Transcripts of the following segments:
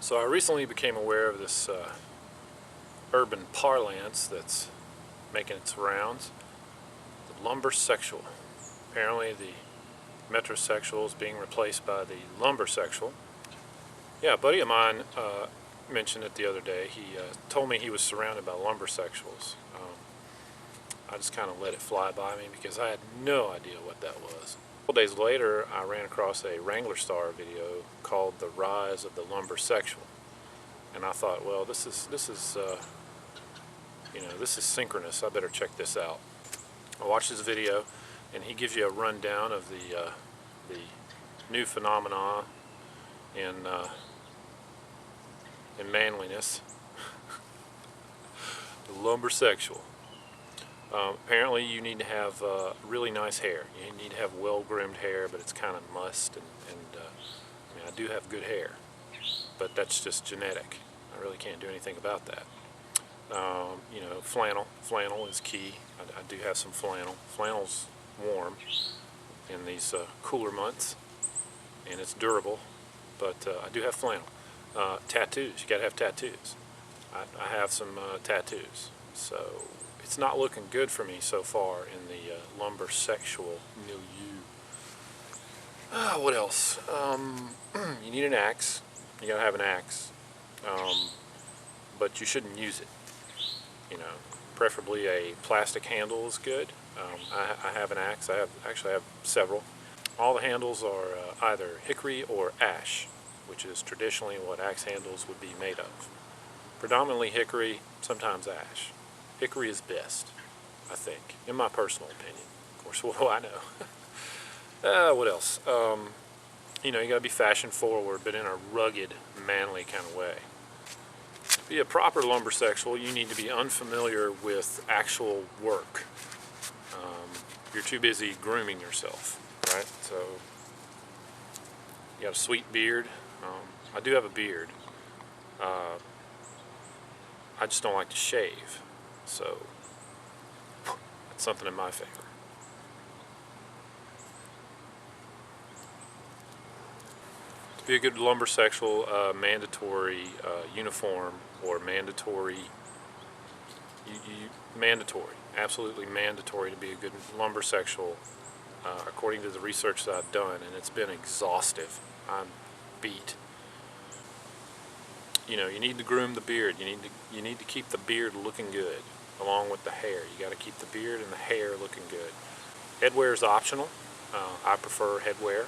So I recently became aware of this urban parlance that's making its rounds, the lumbersexual. Apparently the metrosexual is being replaced by the lumbersexual. Yeah, a buddy of mine mentioned it the other day. He told me he was surrounded by lumbersexuals. I just kind of let it fly by me because I had no idea what that was. A couple days later, I ran across a Wrangler Star video called "The Rise of the Lumbersexual," and I thought, well, this is synchronous. I better check this out. I watched this video, and he gives you a rundown of the new phenomena in manliness, the lumbersexual. Apparently you need to have really nice hair. You need to have well-groomed hair, but it's kind of mussed, and I mean, I do have good hair, but that's just genetic. I really can't do anything about that. You know, flannel is key. I do have some flannel. Flannel's warm in these cooler months, and it's durable, but I do have flannel. Tattoos, you gotta have tattoos. I have some tattoos, so it's not looking good for me so far in the lumbersexual milieu. What else? You need an axe. You gotta have an axe, but you shouldn't use it. You know, preferably a plastic handle is good. I have an axe. I actually have several. All the handles are either hickory or ash, which is traditionally what axe handles would be made of. Predominantly hickory, sometimes ash. Hickory is best, I think, in my personal opinion. Of course, what do I know? What else? You know, you gotta be fashion forward, but in a rugged, manly kind of way. To be a proper lumbersexual, you need to be unfamiliar with actual work. You're too busy grooming yourself, right? So, you got a sweet beard. I do have a beard. I just don't like to shave, so that's something in my favor. To be a good lumbersexual, mandatory uniform or mandatory, absolutely mandatory to be a good lumbersexual, according to the research that I've done, and it's been exhaustive. I'm beat. You know, you need to groom the beard. You need to keep the beard looking good, along with the hair. You got to keep the beard and the hair looking good. Headwear is optional. I prefer headwear.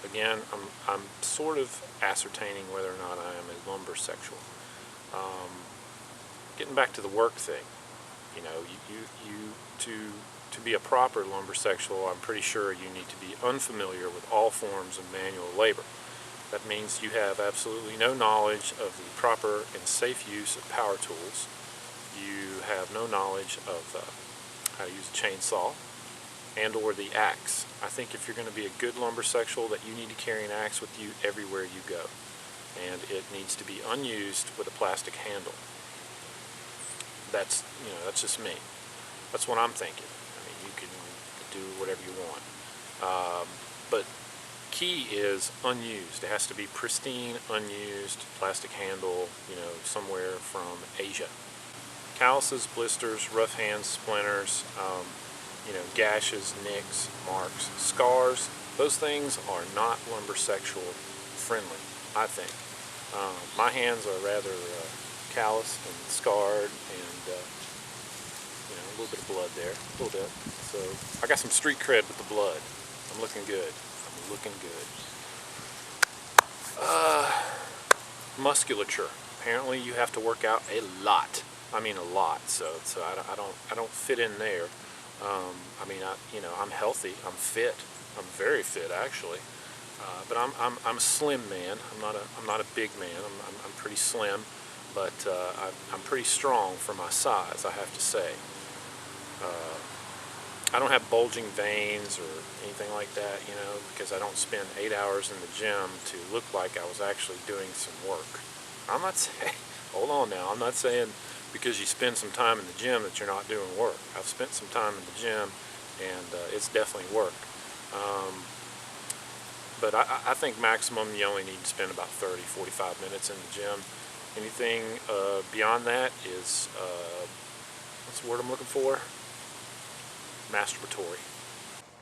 Again, I'm sort of ascertaining whether or not I am a lumbersexual. Getting back to the work thing, you know, to be a proper lumbersexual, I'm pretty sure you need to be unfamiliar with all forms of manual labor. That means you have absolutely no knowledge of the proper and safe use of power tools. You have no knowledge of how to use a chainsaw and or the axe. I think if you're going to be a good lumbersexual, that you need to carry an axe with you everywhere you go. And it needs to be unused with a plastic handle. That's just me. That's what I'm thinking. I mean, you can do whatever you want. But key is unused. It has to be pristine, unused, plastic handle, you know, somewhere from Asia. Calluses, blisters, rough hands, splinters, you know, gashes, nicks, marks, scars, those things are not lumbersexual friendly, I think. My hands are rather calloused and scarred, and you know, a little bit of blood there, a little bit. So I got some street cred with the blood. I'm looking good. Looking good. Musculature. Apparently, you have to work out a lot. I mean, a lot. So I don't fit in there. I mean, I'm healthy. I'm fit. I'm very fit, actually. But I'm a slim man. I'm not a big man. I'm pretty slim, but I'm pretty strong for my size, I have to say. I don't have bulging veins or anything like that, you know, because I don't spend 8 hours in the gym to look like I was actually doing some work. I'm not saying, hold on now, I'm not saying because you spend some time in the gym that you're not doing work. I've spent some time in the gym, and it's definitely work. But I think maximum you only need to spend about 30-45 minutes in the gym. Anything beyond that is, what's the word I'm looking for? Masturbatory.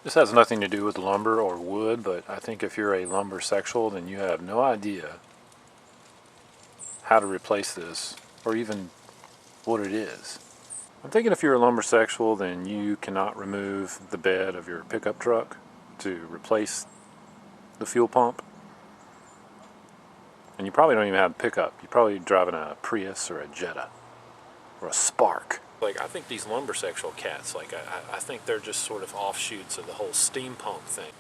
This has nothing to do with lumber or wood, but I think if you're a lumbersexual, then you have no idea how to replace this, or even what it is. I'm thinking if you're a lumbersexual, then you cannot remove the bed of your pickup truck to replace the fuel pump. And you probably don't even have a pickup. You're probably driving a Prius or a Jetta or a Spark. Like, I think these lumbersexual cats, like, I think they're just sort of offshoots of the whole steampunk thing.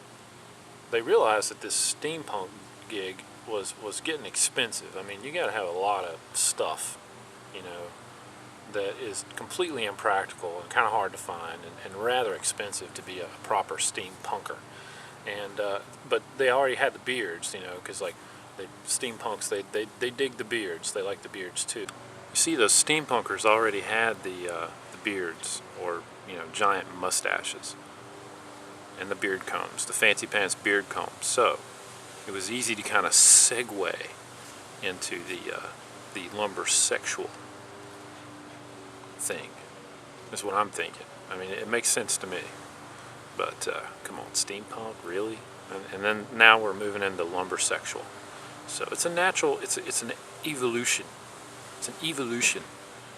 They realized that this steampunk gig was getting expensive. I mean, you gotta have a lot of stuff, you know, that is completely impractical and kind of hard to find and rather expensive to be a proper steampunker. And but they already had the beards, you know, because like steampunks, they dig the beards. They like the beards too. You see, those steampunkers already had the beards, or, you know, giant mustaches, and the beard combs, the fancy pants beard combs. So it was easy to kind of segue into the lumbersexual thing. That's what I'm thinking. I mean, it makes sense to me. But come on, steampunk, really? And then now we're moving into lumbersexual. So it's a natural, it's an evolution. It's an evolution.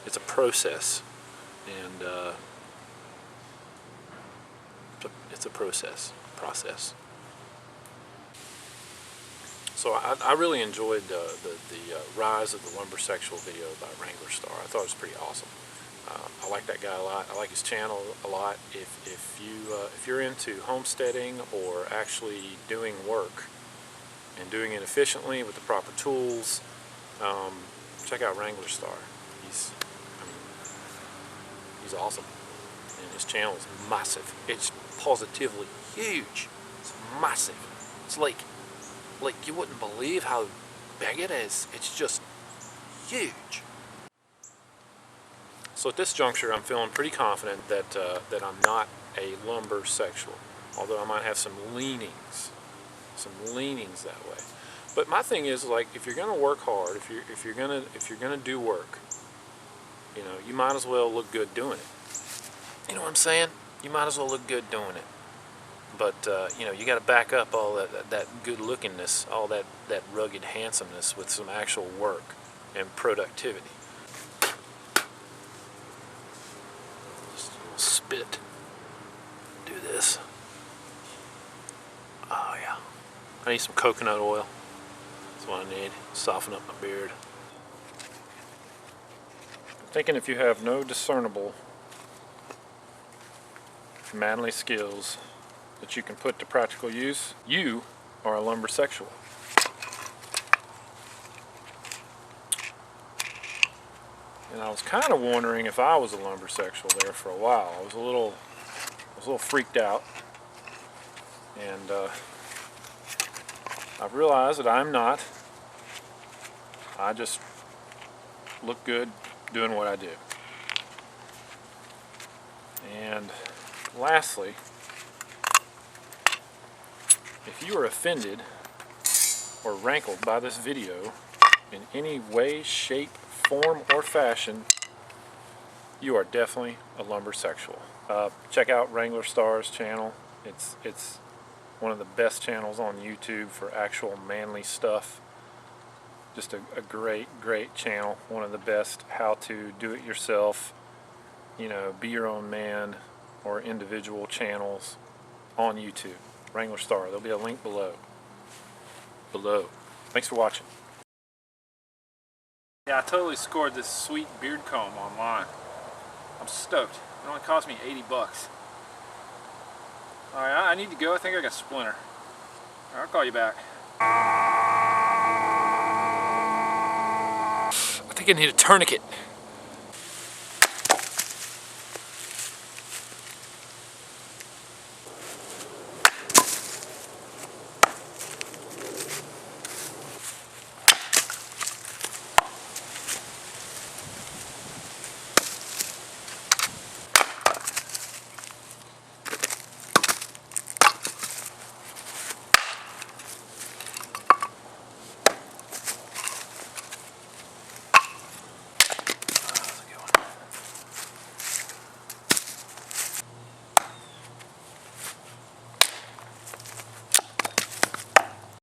It's a process. And it's a process. So I really enjoyed the rise of the lumbersexual video by Wrangler Star. I thought it was pretty awesome. I like that guy a lot. I like his channel a lot. If you're into homesteading or actually doing work and doing it efficiently with the proper tools, check out Wrangler Star. He's awesome, and his channel is massive. It's positively huge. It's massive. It's like you wouldn't believe how big it is. It's just huge. So at this juncture, I'm feeling pretty confident that I'm not a lumbersexual, although I might have some leanings that way. But my thing is, like, if you're gonna work hard, if you're gonna do work, you know, you might as well look good doing it. You know what I'm saying? You might as well look good doing it. But you know, you got to back up all that good-lookingness, all that rugged handsomeness with some actual work and productivity. Just a little spit. Do this. Oh yeah. I need some coconut oil. That's what I need. Soften up my beard. I'm thinking if you have no discernible manly skills that you can put to practical use, you are a lumbersexual. And I was kind of wondering if I was a lumbersexual there for a while. I was a little freaked out, and I've realized that I'm not. I just look good doing what I do. And lastly, if you are offended or rankled by this video in any way, shape, form, or fashion, you are definitely a lumbersexual. Check out Wrangler Star's channel. It's one of the best channels on YouTube for actual manly stuff. Just a great channel. One of the best how to do it yourself, you know, be your own man or individual channels on YouTube. Wrangler Star. There'll be a link below. Thanks for watching. Yeah, I totally scored this sweet beard comb online. I'm stoked. It only cost me 80 bucks. Alright, I need to go. I think I got a splinter. Alright, I'll call you back. I think I need a tourniquet.